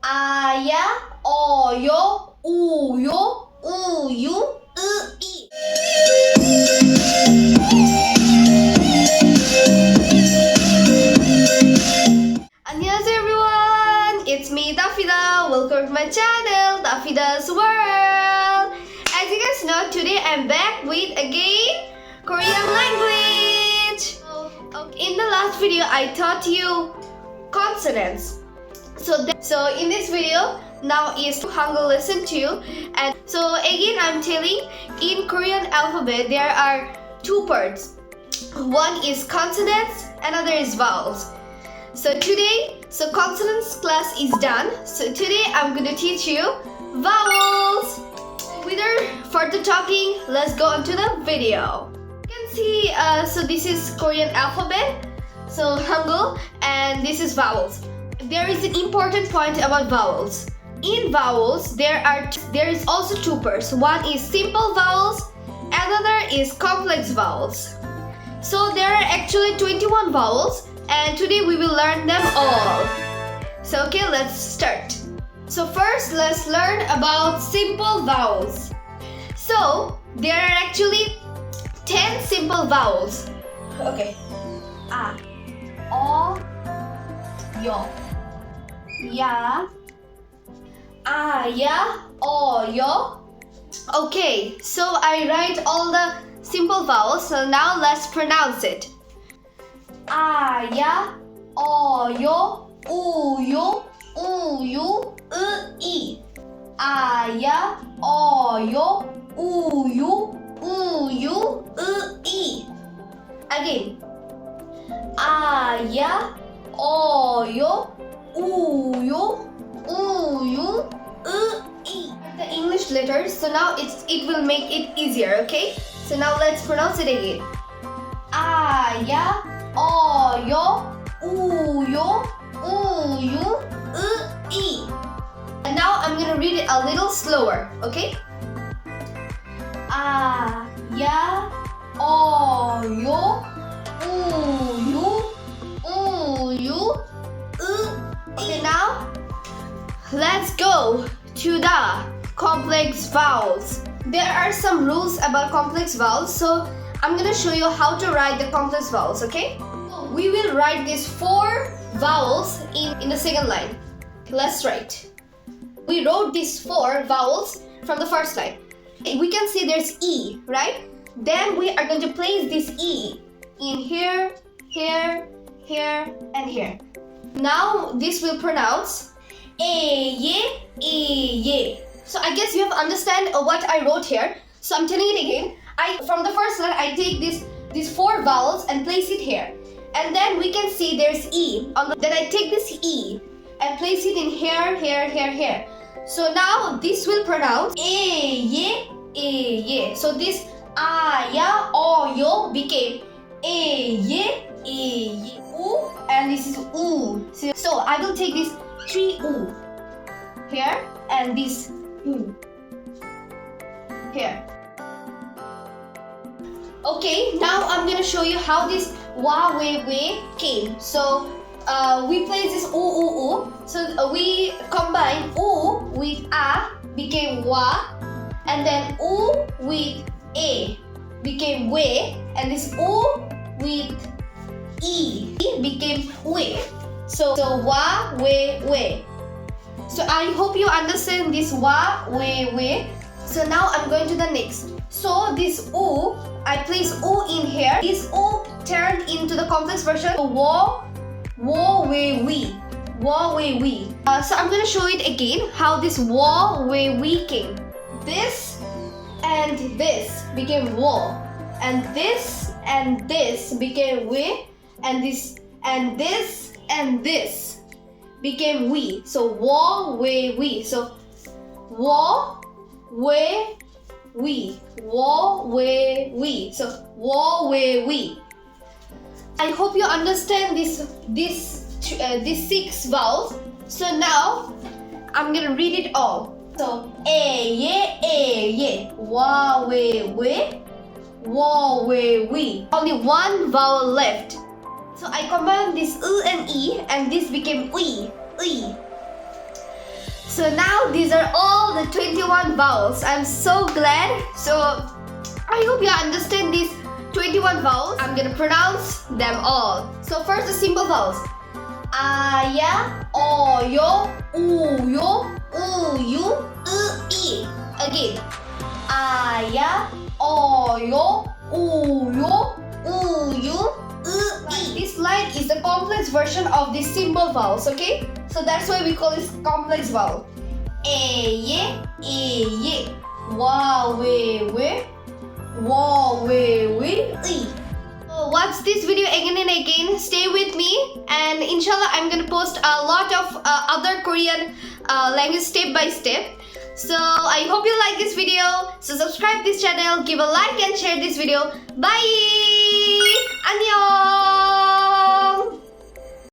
아야, 어요, 우요, 우유, 으이. 안녕하세요 everyone, it's me Tafida. Welcome to my channel, Tafida's World. As you guys know, today I'm back with again Korean language. In the last video, I taught you consonants. So in this video, now is Hangul Lesson 2. And so again, I'm telling, in Korean alphabet, there are two parts. One is consonants, another is vowels. So today, consonants class is done. So today, I'm going to teach you vowels. Without further talking, let's go on to the video. You can see, so this is Korean alphabet, so Hangul, and this is vowels. There is an important point about vowels. In vowels, there is also two parts. One is simple vowels, another is complex vowels. So there are actually 21 vowels, and today we will learn them all. So okay, let's start. So first, let's learn about simple vowels. So there are actually 10 simple vowels. Okay. A, O, yo. Ya, aya, oyo. Okay, so I write all the simple vowels, so now let's pronounce it. Aya, oyo, uyo, uyu, ui. Aya, oyo, uyu, uyu, ui. Again. Aya, oyo, uyu, uyu, ui. The English letters, so now it will make it easier, okay? So now let's pronounce it again. Aya, oyo, uyo, uyu, ui. And now I'm gonna read it a little slower, okay? Aya, oyo, uyu, uyu, ui. Okay, now let's go to the complex vowels. There are some rules about complex vowels, so I'm gonna show you how to write the complex vowels, okay? We will write these 4 vowels in the second line. Let's write. We wrote these 4 vowels from the first line. We can see there's E, right? Then we are going to place this E in here, here, here, and here. Now this will pronounce ye, ye. So I guess you have understand what I wrote here. So I'm telling it again. From the first line, I take these 4 vowels and place it here. And then we can see there's E. Then I take this E and place it in here, here, here, here. So now this will pronounce ye. So this aya, oyo became ye. U, and this is u. So I will take this 3 u here and this u here. Okay, now I'm gonna show you how this wa, we came. So we place this u. So we combine u with a became wa, and then u with a became we, and this u with E became we. So wa, we. So I hope you understand this wa, we. So now I'm going to the next. So this u, I place u in here. This u turned into the complex version. Wo, we. Wo, we. So I'm going to show it again how this wo, we came. This and this became wo, and this became we. And this became we. So wo, we. So wo, we. Wo, we. So wo, we. I hope you understand these 6 vowels. So now I'm gonna read it all. So ye. Wa, we. Wo, we. Only 1 vowel left. So I combined this and e, and this became ui. So now these are all the 21 vowels. I'm so glad. So I hope you understand these 21 vowels. I'm gonna pronounce them all. So first the simple vowels. Aya, oyo, uyo, uyu, i. Again. Aya, oyo, uyo, uyu, i. This line is the complex version of the simple vowels, okay? So that's why we call this complex vowel. Eye, eye. Wa, we, wa, we, i. So watch this video again and again. Stay with me, and inshallah I'm gonna post a lot of other Korean language step by step. So I hope you like this video. So subscribe this channel, give a like and share this video. Bye! Annyeong!